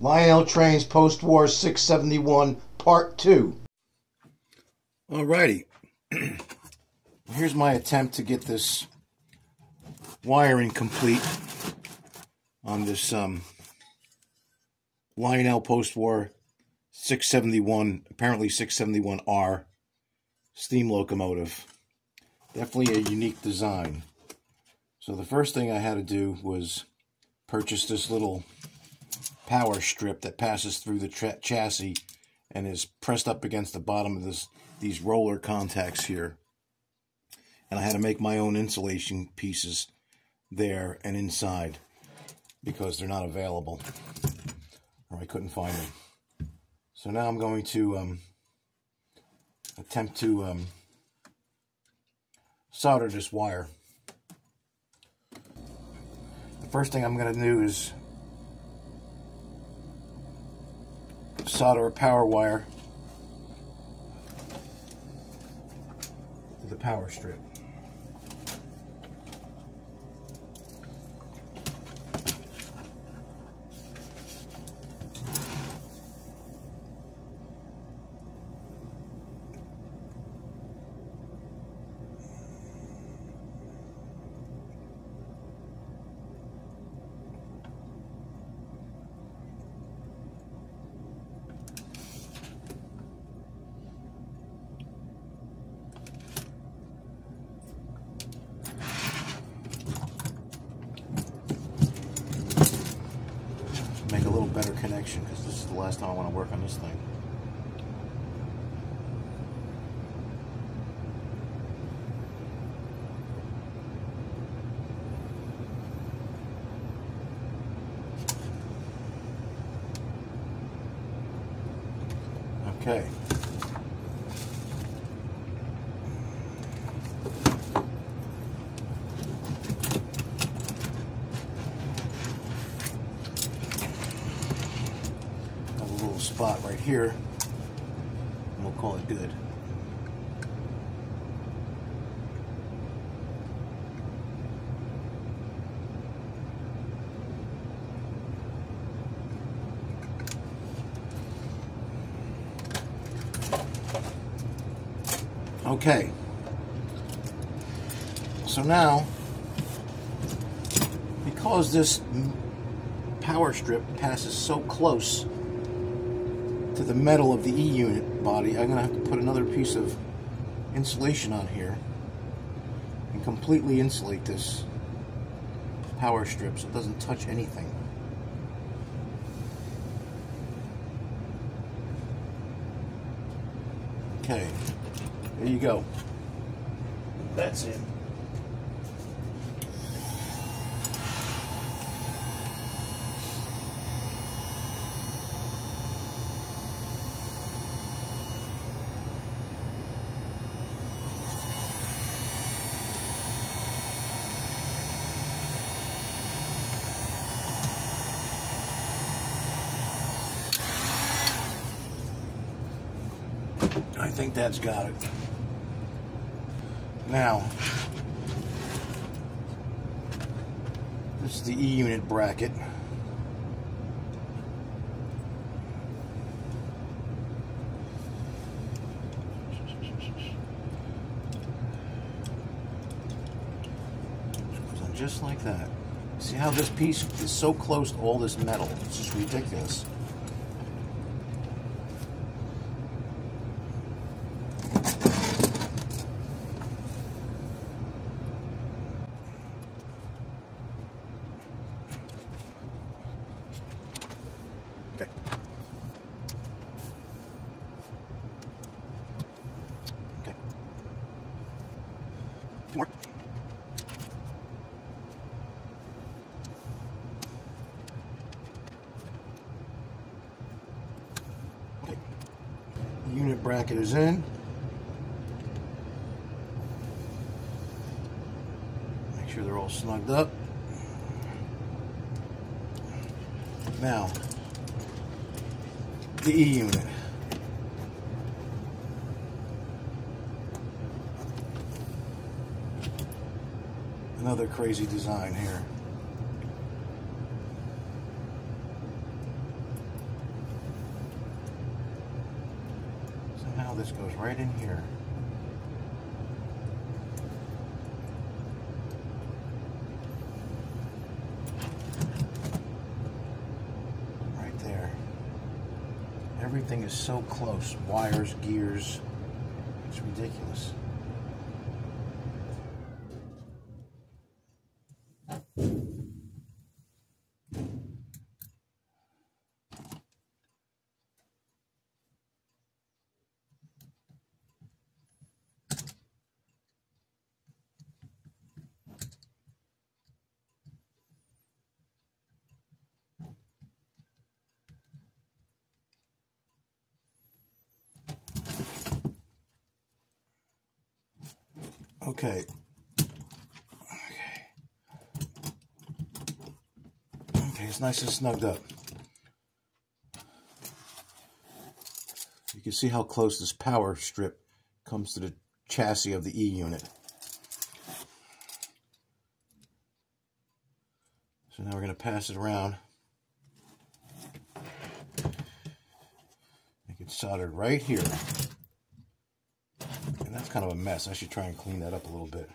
Lionel Trains Post-War 671 Part 2. Alrighty. Here's my attempt to get this wiring complete on this Lionel Post-War 671, apparently 671R steam locomotive. Definitely a unique design. So the first thing I had to do was purchase this little power strip that passes through the chassis and is pressed up against the bottom of these roller contacts here. And I had to make my own insulation pieces there and inside because they're not available, or I couldn't find them. So now I'm going to attempt to solder this wire. The first thing I'm going to do is solder a power wire to the power strip. Make a little better connection because this is the last time I want to work on this thing. Okay. Spot right here, and we'll call it good. Okay, so now, because this power strip passes so close to the metal of the E-unit body, I'm going to have to put another piece of insulation on here and completely insulate this power strip so it doesn't touch anything. Okay, there you go. That's it. I think that's got it. Now, this is the E-unit bracket. Goes on just like that. See how this piece is so close to all this metal? It's just ridiculous. Okay. Okay. More. Okay. The unit bracket is in. Make sure they're all snugged up. Now, the E-unit. Another crazy design here. This goes right in here. Right there. Everything is so close. Wires, gears. It's ridiculous. Okay. Okay, it's nice and snugged up. You can see how close this power strip comes to the chassis of the E unit. So now we're going to pass it around. Make it soldered right here. And that's kind of a mess. I should try and clean that up a little bit.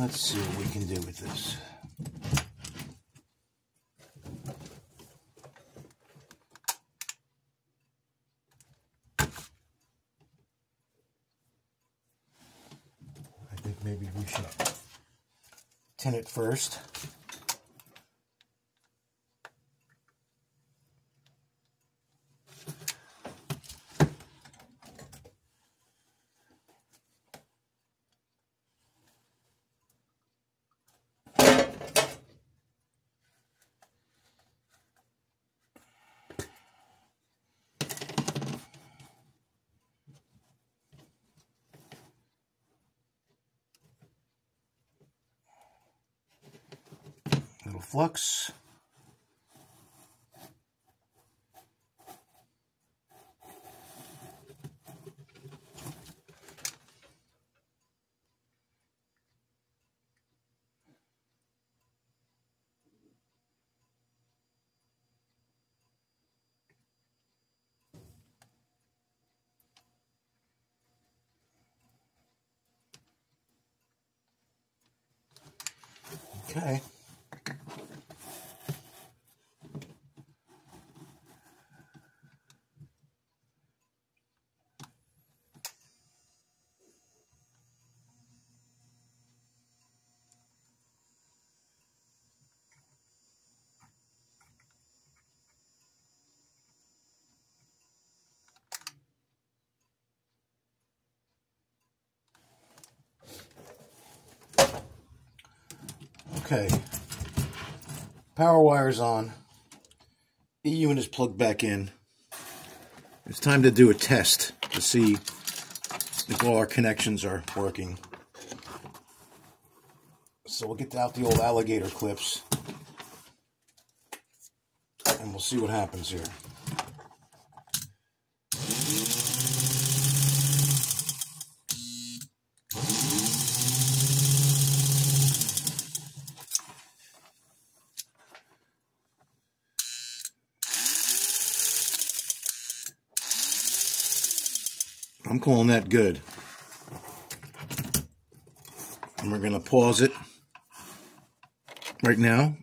Let's see what we can do with this. I think maybe we should tin it first. Little flux. Okay. Okay, power wire's on, E unit is plugged back in. It's time to do a test to see if all our connections are working. So we'll get out the old alligator clips and we'll see what happens here. I'm calling that good. And we're going to pause it right now.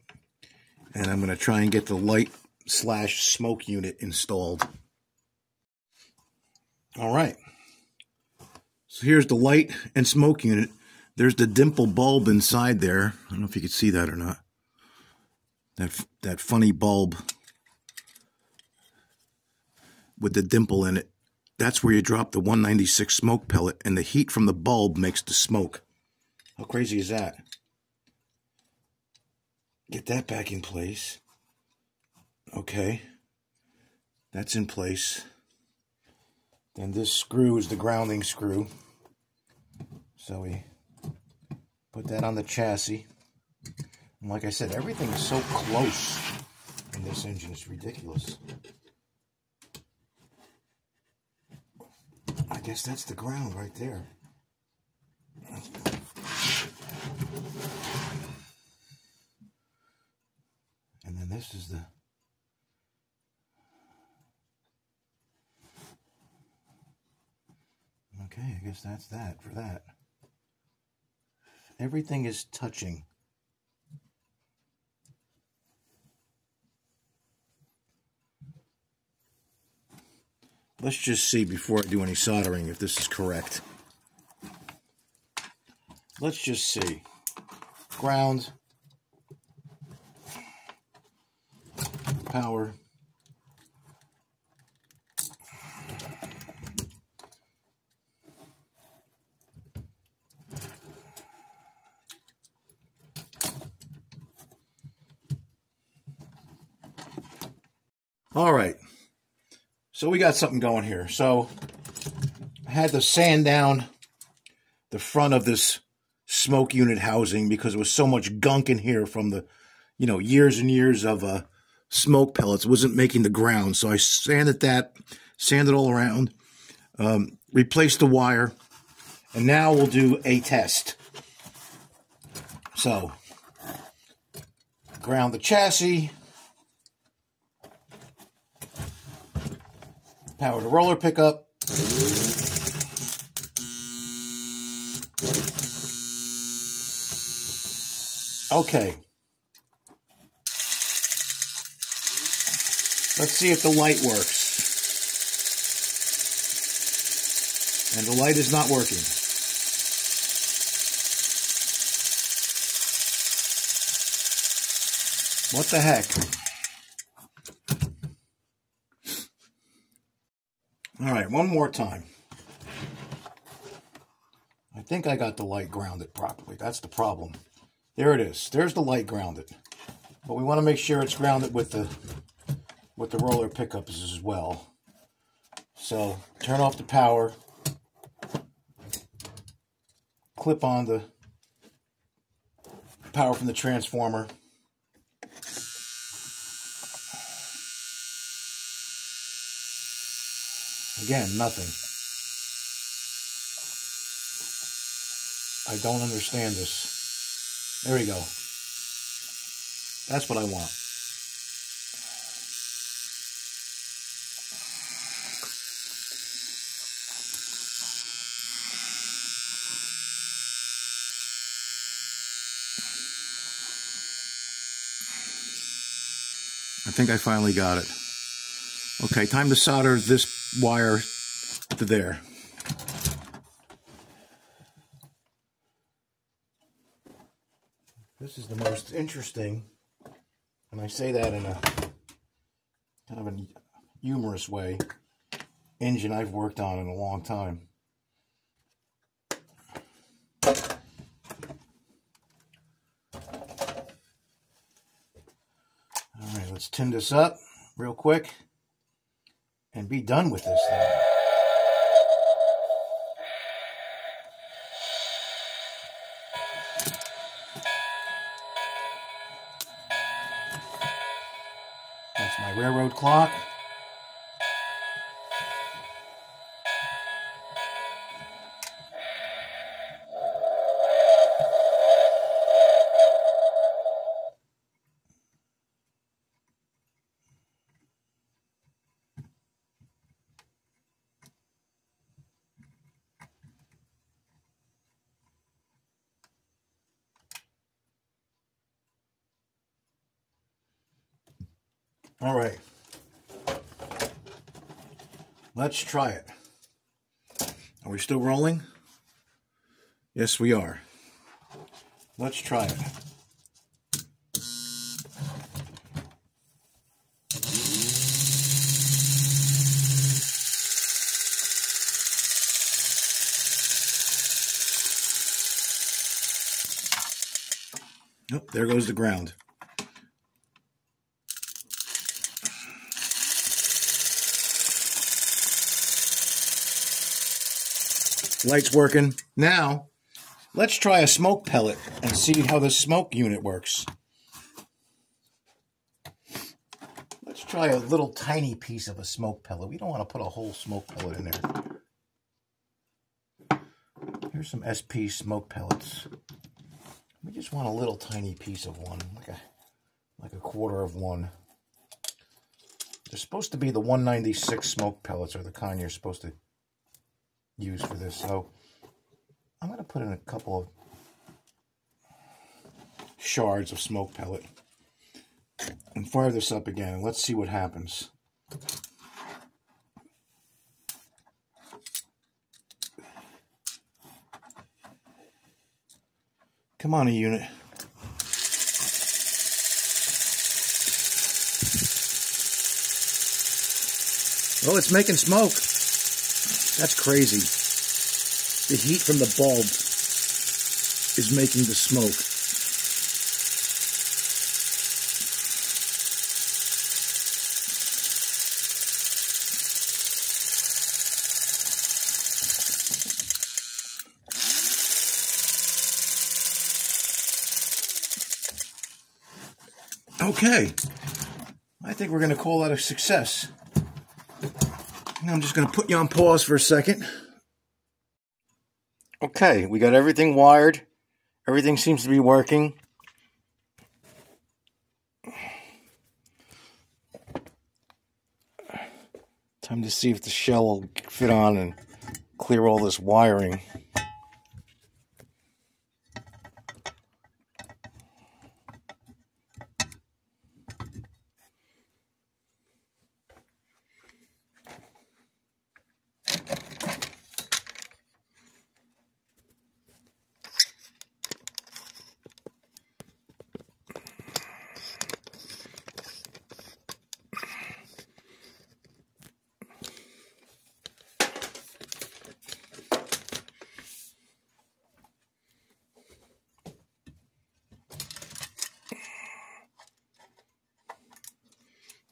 And I'm going to try and get the light/smoke unit installed. All right. So here's the light and smoke unit. There's the dimple bulb inside there. I don't know if you can see that or not. That funny bulb with the dimple in it. That's where you drop the 196 smoke pellet, and the heat from the bulb makes the smoke. How crazy is that? Get that back in place. Okay. That's in place. Then this screw is the grounding screw. So we put that on the chassis. And like I said, everything is so close in this engine. It's ridiculous. I guess that's the ground right there. And then this is the... Okay, I guess that's that for that. Everything is touching. Let's just see before I do any soldering if this is correct. Let's just see. Ground. Power. All right. So we got something going here. So I had to sand down the front of this smoke unit housing because there was so much gunk in here from the, years and years of smoke pellets. It wasn't making the ground. So I sanded all around, replaced the wire, and now we'll do a test. So ground the chassis. Power the roller pickup. Okay. Let's see if the light works. And the light is not working. What the heck? All right, one more time. I think I got the light grounded properly. That's the problem. There it is. There's the light grounded. But we want to make sure it's grounded with the roller pickups as well. So turn off the power. Clip on the power from the transformer. Again, nothing. I don't understand this. There we go. That's what I want. I think I finally got it. Okay, time to solder this wire to there. This is the most interesting, and I say that in a kind of a humorous way, engine I've worked on in a long time. All right, let's tin this up real quick and be done with this thing. That's my railroad clock. All right, let's try it. Are we still rolling? Yes, we are. Let's try it. Nope, there goes the ground. Light's working. Now, let's try a smoke pellet and see how the smoke unit works. Let's try a little tiny piece of a smoke pellet. We don't want to put a whole smoke pellet in there. Here's some SP smoke pellets. We just want a little tiny piece of one, like a quarter of one. They're supposed to be the 196 smoke pellets, are the kind you're supposed to use for this. So I'm going to put in a couple of shards of smoke pellet and fire this up again, and let's see what happens. Come on, a unit. Oh, it's making smoke. That's crazy. The heat from the bulb is making the smoke. Okay, I think we're going to call that a success. Now I'm just going to put you on pause for a second. Okay, we got everything wired. Everything seems to be working. Time to see if the shell will fit on and clear all this wiring.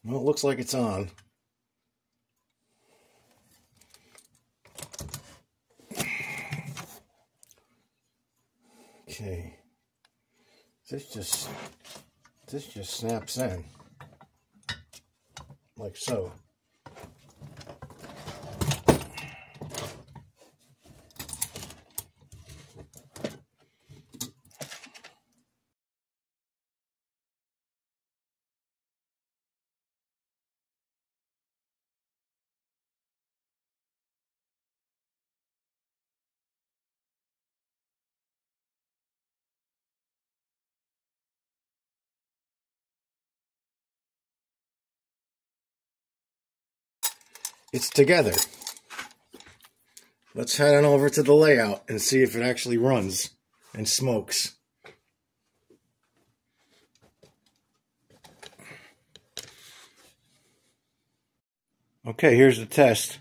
Well, it looks like it's on. Okay. This just snaps in. Like so. It's together. Let's head on over to the layout and see if it actually runs and smokes. Okay, here's the test.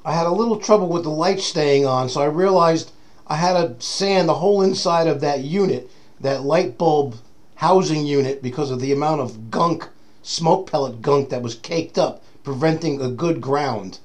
I had a little trouble with the light staying on, so I realized I had to sand the whole inside of that unit, that light bulb housing unit, because of the amount of gunk, smoke pellet gunk that was caked up, preventing a good ground.